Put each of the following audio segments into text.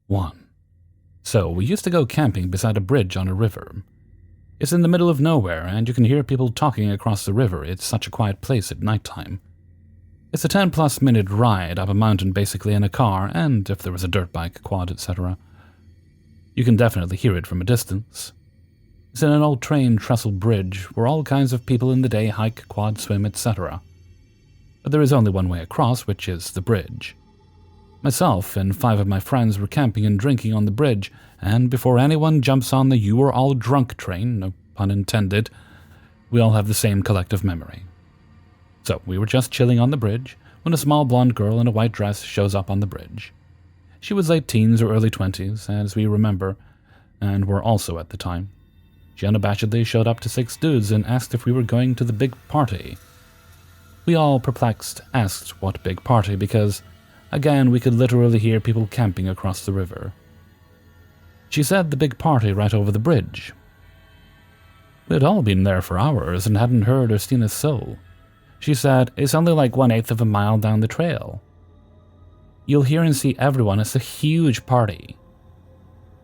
1. So, we used to go camping beside a bridge on a river. It's in the middle of nowhere, and you can hear people talking across the river. It's such a quiet place at nighttime. It's a 10-plus minute ride up a mountain basically in a car, and if there was a dirt bike, quad, etc. You can definitely hear it from a distance. It's in an old train trestle bridge where all kinds of people in the day hike, quad, swim, etc. But there is only one way across, which is the bridge. Myself and 5 of my friends were camping and drinking on the bridge, and before anyone jumps on the "you are all drunk" train, no pun intended, we all have the same collective memory. So we were just chilling on the bridge when a small blonde girl in a white dress shows up on the bridge. She was late teens or early 20s, as we remember, and were also at the time. She unabashedly showed up to 6 dudes and asked if we were going to the big party. We all, perplexed, asked what big party because, again, we could literally hear people camping across the river. She said the big party right over the bridge. We had all been there for hours and hadn't heard or seen a soul. She said, "It's only like 1/8 of a mile down the trail. You'll hear and see everyone. It's a huge party."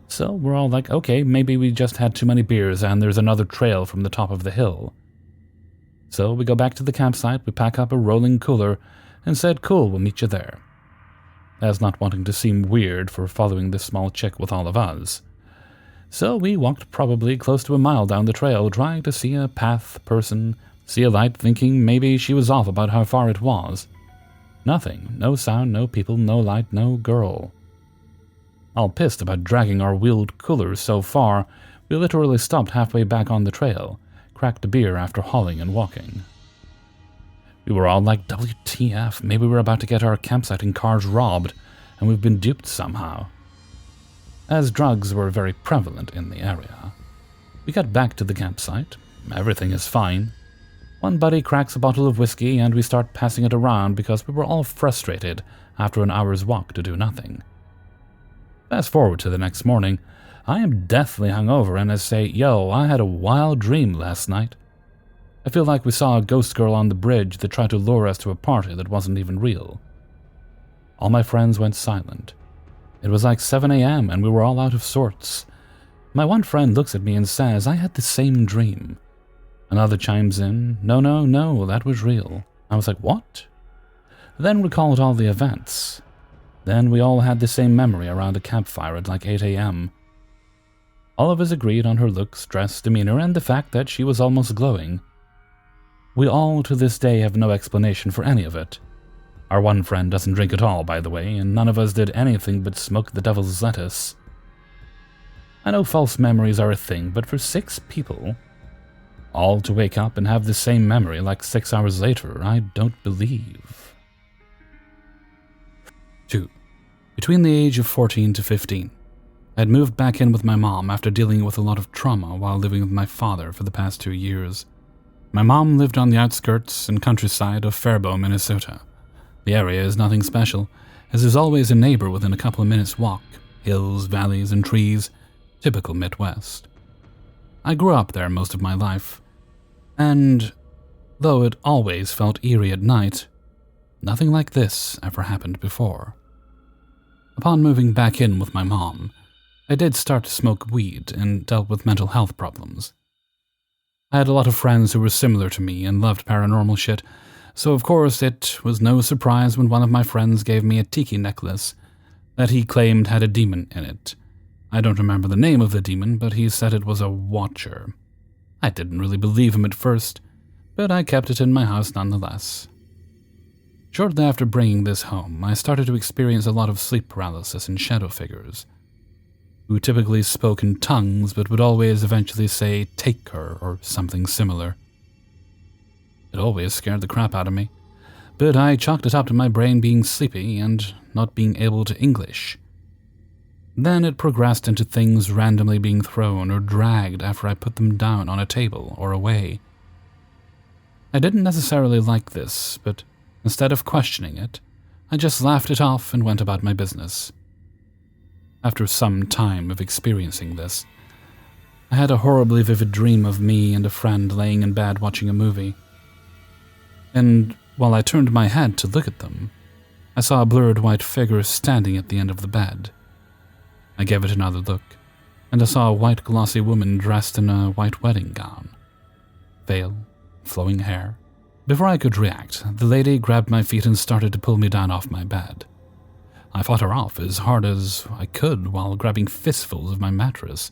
So we're all like, okay, maybe we just had too many beers and there's another trail from the top of the hill. So we go back to the campsite, we pack up a rolling cooler, and said, "Cool, we'll meet you there." As not wanting to seem weird for following this small chick with all of us. So we walked probably close to a mile down the trail, trying to see a path, person, see a light, thinking maybe she was off about how far it was. Nothing, no sound, no people, no light, no girl. All pissed about dragging our wheeled coolers so far, we literally stopped halfway back on the trail, cracked a beer after hauling and walking. We were all like, WTF, maybe we're about to get our campsite and cars robbed, and we've been duped somehow. As drugs were very prevalent in the area. We got back to the campsite. Everything is fine. One buddy cracks a bottle of whiskey and we start passing it around because we were all frustrated after an hour's walk to do nothing. Fast forward to the next morning, I am deathly hungover and I say, "Yo, I had a wild dream last night. I feel like we saw a ghost girl on the bridge that tried to lure us to a party that wasn't even real." All my friends went silent. It was like 7 a.m. and we were all out of sorts. My one friend looks at me and says, "I had the same dream." Another chimes in, No, that was real." I was like, "What?" Then recalled all the events. Then we all had the same memory around a campfire at like 8 a.m. All of us agreed on her looks, dress, demeanor, and the fact that she was almost glowing. We all, to this day, have no explanation for any of it. Our one friend doesn't drink at all, by the way, and none of us did anything but smoke the devil's lettuce. I know false memories are a thing, but for 6 people, all to wake up and have the same memory like 6 hours later, I don't believe. 2. Between the age of 14 to 15, I had moved back in with my mom after dealing with a lot of trauma while living with my father for the past 2 years. My mom lived on the outskirts and countryside of Faribault, Minnesota. The area is nothing special, as there's always a neighbor within a couple of minutes' walk, hills, valleys, and trees, typical Midwest. I grew up there most of my life, and though it always felt eerie at night, nothing like this ever happened before. Upon moving back in with my mom, I did start to smoke weed and dealt with mental health problems. I had a lot of friends who were similar to me and loved paranormal shit, so of course it was no surprise when one of my friends gave me a tiki necklace that he claimed had a demon in it. I don't remember the name of the demon, but he said it was a watcher. I didn't really believe him at first, but I kept it in my house nonetheless. Shortly after bringing this home, I started to experience a lot of sleep paralysis and shadow figures, who typically spoke in tongues but would always eventually say, "Take her," or something similar. It always scared the crap out of me, but I chalked it up to my brain being sleepy and not being able to English. Then it progressed into things randomly being thrown or dragged after I put them down on a table or away. I didn't necessarily like this, but instead of questioning it, I just laughed it off and went about my business. After some time of experiencing this, I had a horribly vivid dream of me and a friend laying in bed watching a movie. And while I turned my head to look at them, I saw a blurred white figure standing at the end of the bed. I gave it another look, and I saw a white glossy woman dressed in a white wedding gown. Veil, flowing hair. Before I could react, the lady grabbed my feet and started to pull me down off my bed. I fought her off as hard as I could while grabbing fistfuls of my mattress,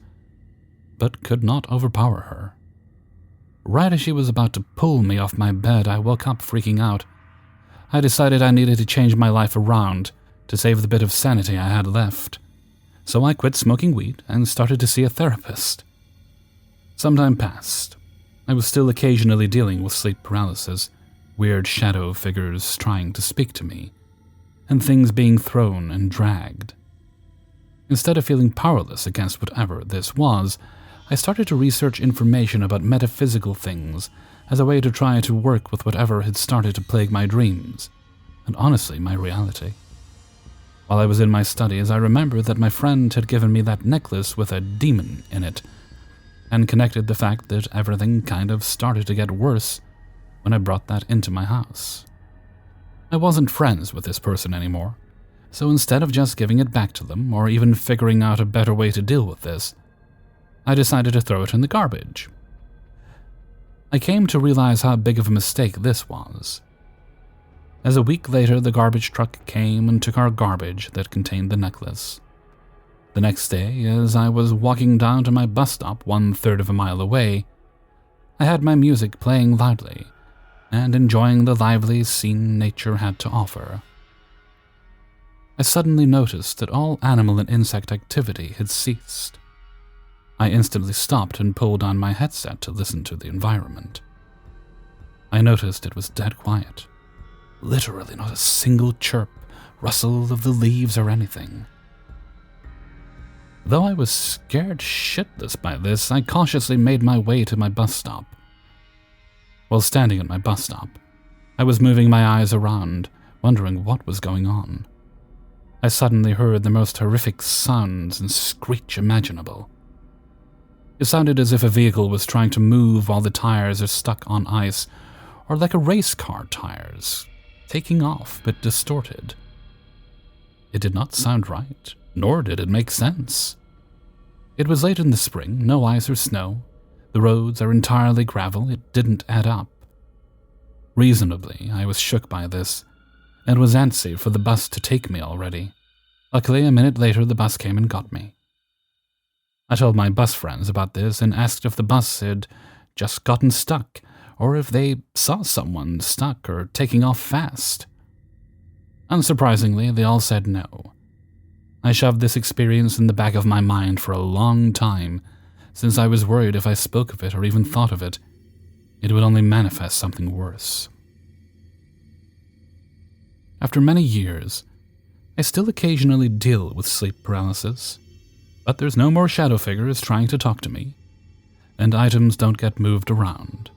but could not overpower her. Right as she was about to pull me off my bed, I woke up freaking out. I decided I needed to change my life around to save the bit of sanity I had left, so I quit smoking weed and started to see a therapist. Some time passed. I was still occasionally dealing with sleep paralysis, weird shadow figures trying to speak to me, and things being thrown and dragged. Instead of feeling powerless against whatever this was, I started to research information about metaphysical things as a way to try to work with whatever had started to plague my dreams, and honestly, my reality. While I was in my studies, I remembered that my friend had given me that necklace with a demon in it, and connected the fact that everything kind of started to get worse when I brought that into my house. I wasn't friends with this person anymore, so instead of just giving it back to them or even figuring out a better way to deal with this, I decided to throw it in the garbage. I came to realize how big of a mistake this was. As a week later, the garbage truck came and took our garbage that contained the necklace. The next day, as I was walking down to my bus stop 1/3 of a mile away, I had my music playing loudly and enjoying the lively scene nature had to offer. I suddenly noticed that all animal and insect activity had ceased. I instantly stopped and pulled on my headset to listen to the environment. I noticed it was dead quiet. Literally not a single chirp, rustle of the leaves or anything. Though I was scared shitless by this, I cautiously made my way to my bus stop. While standing at my bus stop, I was moving my eyes around, wondering what was going on. I suddenly heard the most horrific sounds and screech imaginable. It sounded as if a vehicle was trying to move while the tires are stuck on ice, or like a race car tires, taking off but distorted. It did not sound right, nor did it make sense. It was late in the spring, no ice or snow. The roads are entirely gravel, it didn't add up. Reasonably, I was shook by this, and was antsy for the bus to take me already. Luckily, a minute later the bus came and got me. I told my bus friends about this and asked if the bus had just gotten stuck, or if they saw someone stuck or taking off fast. Unsurprisingly, they all said no. I shoved this experience in the back of my mind for a long time, since I was worried if I spoke of it or even thought of it, it would only manifest something worse. After many years, I still occasionally deal with sleep paralysis, but there's no more shadow figures trying to talk to me, and items don't get moved around.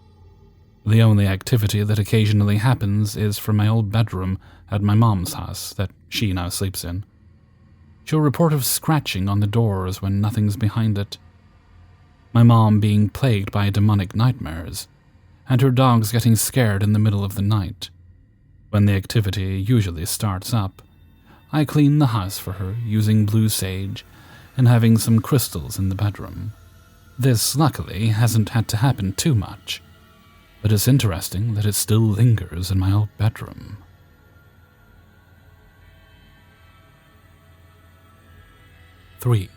The only activity that occasionally happens is from my old bedroom at my mom's house that she now sleeps in. She'll report of scratching on the doors when nothing's behind it. My mom being plagued by demonic nightmares, and her dogs getting scared in the middle of the night. When the activity usually starts up, I clean the house for her using blue sage and having some crystals in the bedroom. This, luckily, hasn't had to happen too much, but it's interesting that it still lingers in my old bedroom. 3.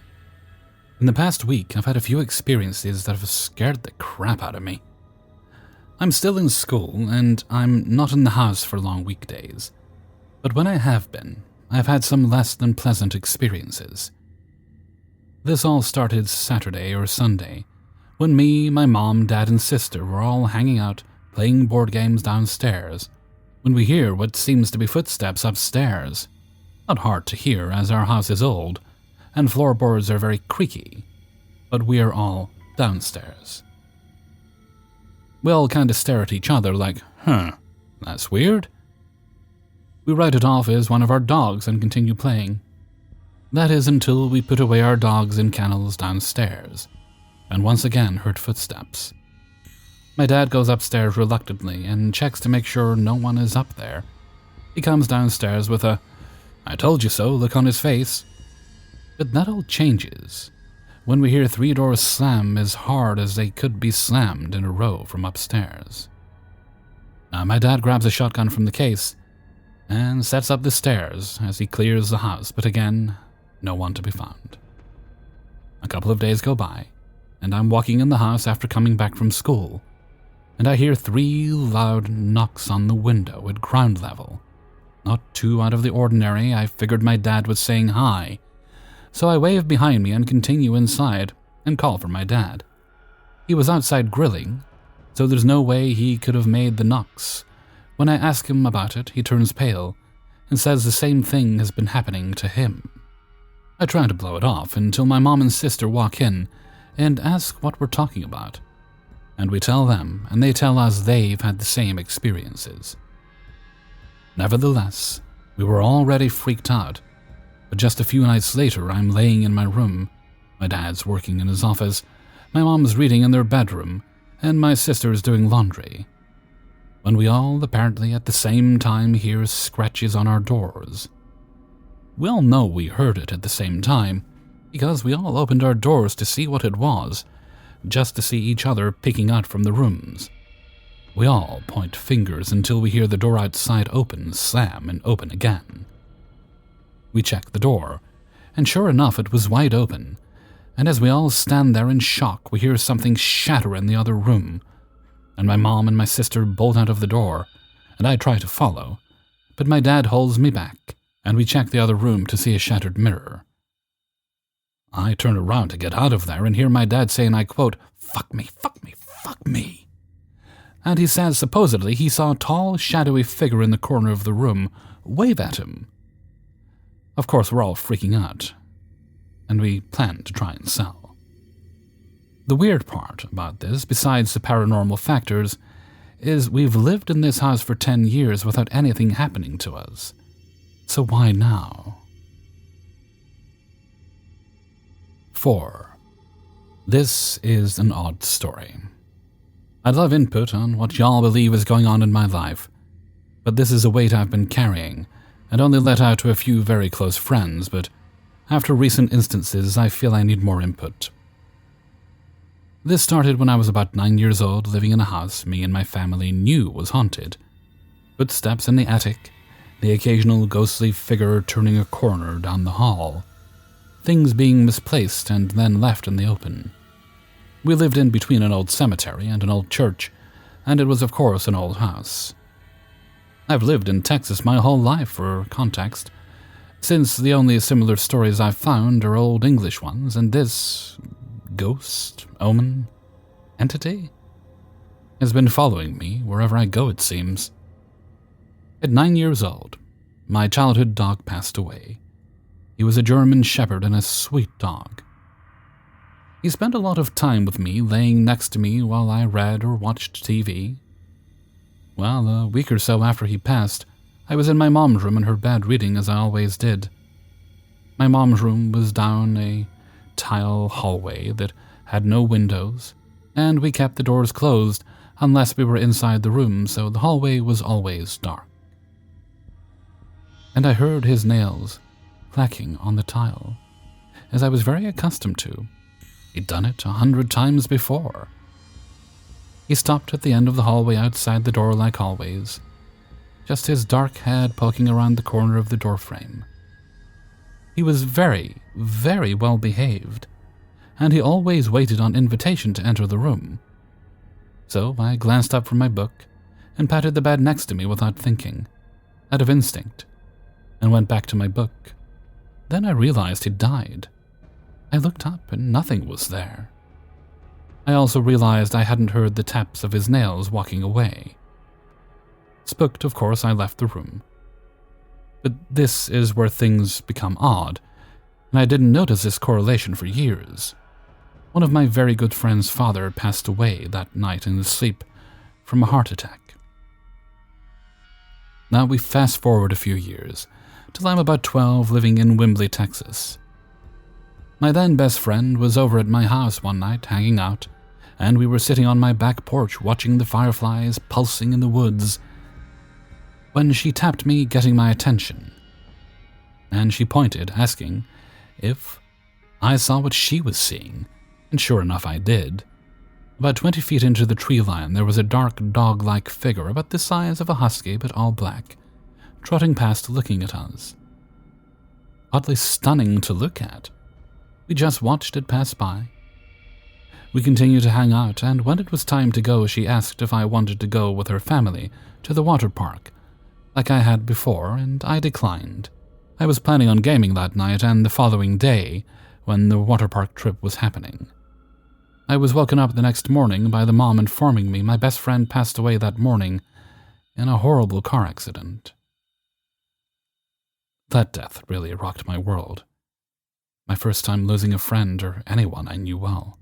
In the past week, I've had a few experiences that have scared the crap out of me. I'm still in school, and I'm not in the house for long weekdays. But when I have been, I've had some less than pleasant experiences. This all started Saturday or Sunday, when me, my mom, dad, and sister were all hanging out playing board games downstairs, when we hear what seems to be footsteps upstairs. Not hard to hear, as our house is old, and floorboards are very creaky, but we are all downstairs. We all kind of stare at each other like, that's weird. We write it off as one of our dogs and continue playing. That is until we put away our dogs in kennels downstairs, and once again heard footsteps. My dad goes upstairs reluctantly and checks to make sure no one is up there. He comes downstairs with a "I told you so" look on his face. But that all changes when we hear 3 doors slam as hard as they could be slammed in a row from upstairs. Now my dad grabs a shotgun from the case and sets up the stairs as he clears the house, but again, no one to be found. A couple of days go by, and I'm walking in the house after coming back from school, and I hear 3 loud knocks on the window at ground level. Not too out of the ordinary. I figured my dad was saying hi, so I wave behind me and continue inside and call for my dad. He was outside grilling, so there's no way he could have made the knocks. When I ask him about it, he turns pale and says the same thing has been happening to him. I try to blow it off until my mom and sister walk in and ask what we're talking about. And we tell them, and they tell us they've had the same experiences. Nevertheless, we were already freaked out, but just a few nights later I'm laying in my room. My dad's working in his office, my mom's reading in their bedroom, and my sister's doing laundry, when we all apparently at the same time hear scratches on our doors. We all know we heard it at the same time, because we all opened our doors to see what it was, just to see each other peeking out from the rooms. We all point fingers until we hear the door outside open, slam, and open again. We check the door, and sure enough it was wide open, and as we all stand there in shock, we hear something shatter in the other room, and my mom and my sister bolt out of the door, and I try to follow, but my dad holds me back, and we check the other room to see a shattered mirror. I turn around to get out of there and hear my dad say, and I quote, "Fuck me, fuck me, fuck me." And he says supposedly he saw a tall, shadowy figure in the corner of the room wave at him. Of course, we're all freaking out, and we plan to try and sell. The weird part about this, besides the paranormal factors, is we've lived in this house for 10 years without anything happening to us. So why now? 4. This is an odd story. I'd love input on what y'all believe is going on in my life, but this is a weight I've been carrying, and only let out to a few very close friends, but after recent instances, I feel I need more input. This started when I was about 9 years old, living in a house me and my family knew was haunted. Footsteps in the attic, the occasional ghostly figure turning a corner down the hall, things being misplaced and then left in the open. We lived in between an old cemetery and an old church, and it was of course an old house. I've lived in Texas my whole life for context, since the only similar stories I've found are old English ones, and this ghost, omen, entity has been following me wherever I go, it seems. At 9 years old, my childhood dog passed away. He was a German Shepherd and a sweet dog. He spent a lot of time with me, laying next to me while I read or watched TV. Well, a week or so after he passed, I was in my mom's room in her bed reading as I always did. My mom's room was down a tile hallway that had no windows, and we kept the doors closed unless we were inside the room, so the hallway was always dark. And I heard his nails clacking on the tile, as I was very accustomed to. He'd done it 100 times before. He stopped at the end of the hallway outside the door like always, just his dark head poking around the corner of the doorframe. He was very, very well behaved, and he always waited on invitation to enter the room. So I glanced up from my book and patted the bed next to me without thinking, out of instinct, and went back to my book. Then I realized he'd died. I looked up and nothing was there. I also realized I hadn't heard the taps of his nails walking away. Spooked, of course, I left the room. But this is where things become odd, and I didn't notice this correlation for years. One of my very good friend's father passed away that night in his sleep from a heart attack. Now we fast forward a few years, till I'm about 12, living in Wimbley, Texas. My then best friend was over at my house one night, hanging out, and we were sitting on my back porch watching the fireflies pulsing in the woods, when she tapped me, getting my attention. And she pointed, asking if I saw what she was seeing, and sure enough I did. About 20 feet into the tree line, there was a dark dog-like figure about the size of a husky but all black, trotting past looking at us. Oddly stunning to look at. We just watched it pass by. We continued to hang out, and when it was time to go, she asked if I wanted to go with her family to the water park, like I had before, and I declined. I was planning on gaming that night and the following day when the water park trip was happening. I was woken up the next morning by the mom informing me my best friend passed away that morning in a horrible car accident. That death really rocked my world. My first time losing a friend or anyone I knew well.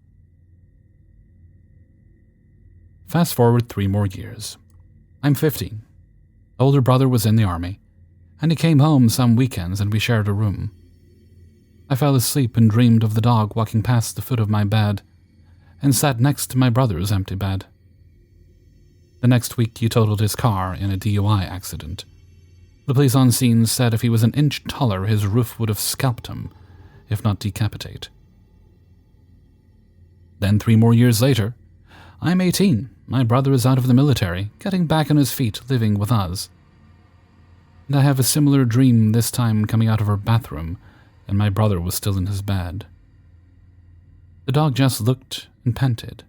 Fast forward 3 more years. I'm 15. Older brother was in the army, and he came home some weekends and we shared a room. I fell asleep and dreamed of the dog walking past the foot of my bed and sat next to my brother's empty bed. The next week he totaled his car in a DUI accident. The police on scene said if he was an inch taller, his roof would have scalped him, if not decapitate. Then 3 more years later, I'm 18. My brother is out of the military, getting back on his feet, living with us. And I have a similar dream, this time coming out of our bathroom, and my brother was still in his bed. The dog just looked and panted.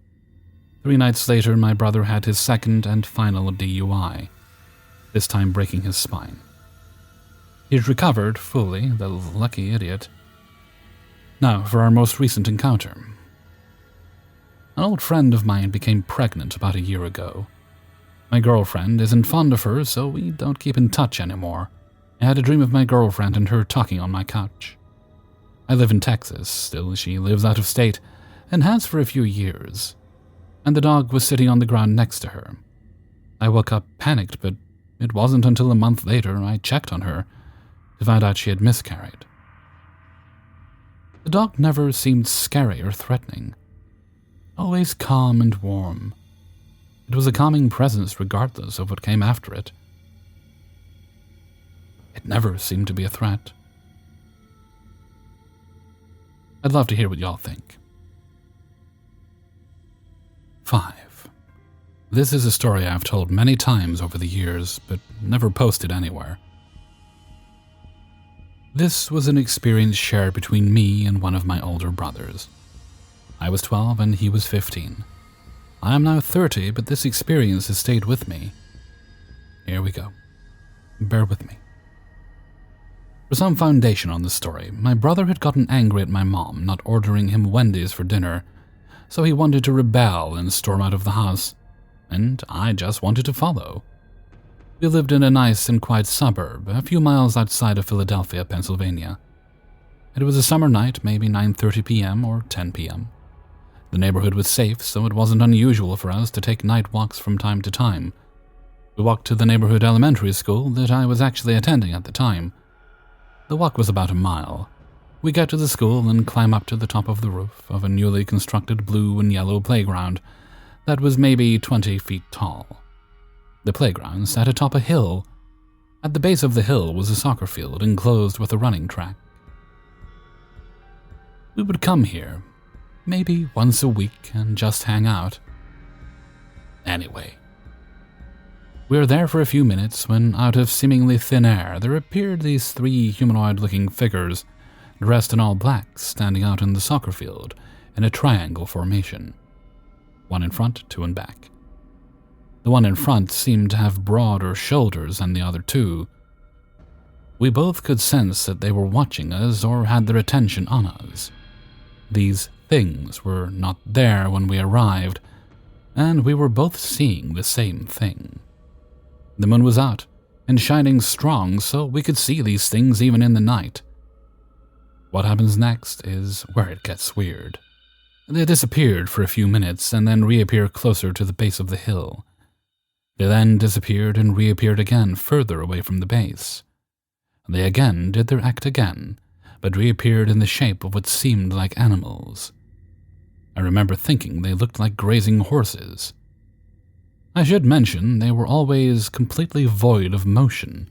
3 nights later, my brother had his second and final DUI, this time breaking his spine. He'd recovered fully, the lucky idiot. Now for our most recent encounter. An old friend of mine became pregnant about a year ago. My girlfriend isn't fond of her, so we don't keep in touch anymore. I had a dream of my girlfriend and her talking on my couch. I live in Texas, still she lives out of state, and has for a few years. And the dog was sitting on the ground next to her. I woke up panicked, but it wasn't until a month later I checked on her to find out she had miscarried. The dog never seemed scary or threatening. Always calm and warm. It was a calming presence regardless of what came after it. It never seemed to be a threat. I'd love to hear what y'all think. 5. This is a story I've told many times over the years, but never posted anywhere. This was an experience shared between me and one of my older brothers. I was 12 and he was 15. I am now 30, but this experience has stayed with me. Here we go. Bear with me. For some foundation on the story, my brother had gotten angry at my mom not ordering him Wendy's for dinner, so he wanted to rebel and storm out of the house, and I just wanted to follow. We lived in a nice and quiet suburb, a few miles outside of Philadelphia, Pennsylvania. It was a summer night, maybe 9:30 p.m. or 10 p.m. The neighborhood was safe, so it wasn't unusual for us to take night walks from time to time. We walked to the neighborhood elementary school that I was actually attending at the time. The walk was about a mile. We get to the school and climb up to the top of the roof of a newly constructed blue and yellow playground that was maybe 20 feet tall. The playground sat atop a hill. At the base of the hill was a soccer field enclosed with a running track. We would come here, maybe once a week, and just hang out. Anyway, we were there for a few minutes when, out of seemingly thin air, there appeared these 3 humanoid-looking figures, dressed in all black, standing out in the soccer field in a triangle formation. 1 in front, 2 in back. The one in front seemed to have broader shoulders than the other 2. We both could sense that they were watching us or had their attention on us. These things were not there when we arrived, and we were both seeing the same thing. The moon was out and shining strong, so we could see these things even in the night. What happens next is where it gets weird. They disappeared for a few minutes and then reappeared closer to the base of the hill. They then disappeared and reappeared again further away from the base. They again did their act again, but reappeared in the shape of what seemed like animals. I remember thinking they looked like grazing horses. I should mention they were always completely void of motion,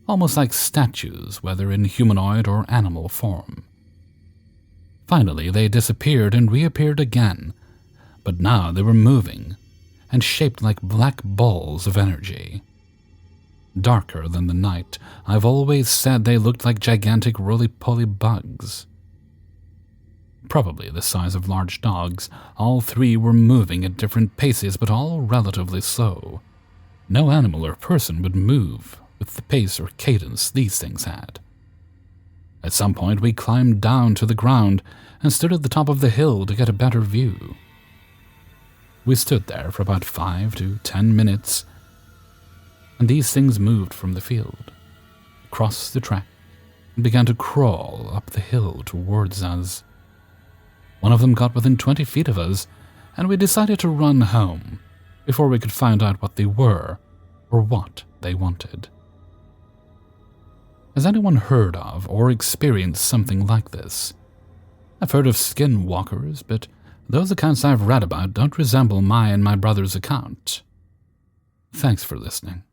almost like statues, whether in humanoid or animal form. Finally, they disappeared and reappeared again, but now they were moving and shaped like black balls of energy. Darker than the night, I've always said they looked like gigantic roly-poly bugs. Probably the size of large dogs, all three were moving at different paces, but all relatively slow. No animal or person would move with the pace or cadence these things had. At some point, we climbed down to the ground and stood at the top of the hill to get a better view. We stood there for about 5 to 10 minutes, and these things moved from the field, across the track, and began to crawl up the hill towards us. One of them got within 20 feet of us, and we decided to run home before we could find out what they were or what they wanted. Has anyone heard of or experienced something like this? I've heard of skinwalkers, but those accounts I've read about don't resemble my and my brother's account. Thanks for listening.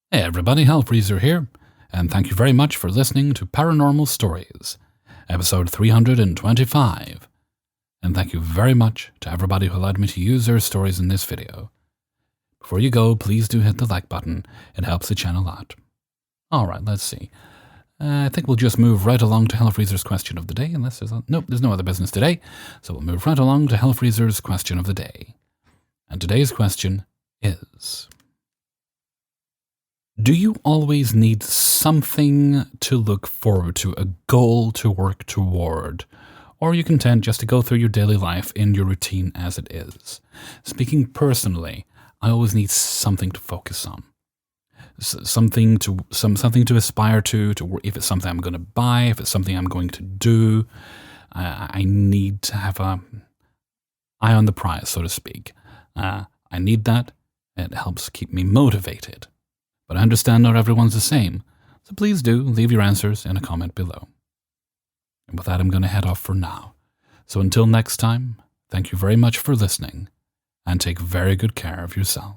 Hey everybody, Hellfreezer here, and thank you very much for listening to Paranormal Stories, episode 325. And thank you very much to everybody who allowed me to use their stories in this video. Before you go, please do hit the like button. It helps the channel out. Alright, let's see. I think we'll just move right along to Hellfreezer's question of the day, unless nope, there's no other business today, so we'll move right along to Hellfreezer's question of the day. And today's question is: do you always need something to look forward to, a goal to work toward? Or are you content just to go through your daily life in your routine as it is? Speaking personally, I always need something to focus on. Something to aspire to if it's something I'm going to buy, if it's something I'm going to do. I need to have an eye on the prize, so to speak. I need that. It helps keep me motivated. But I understand not everyone's the same, so please do leave your answers in a comment below. And with that, I'm going to head off for now. So until next time, thank you very much for listening, and take very good care of yourself.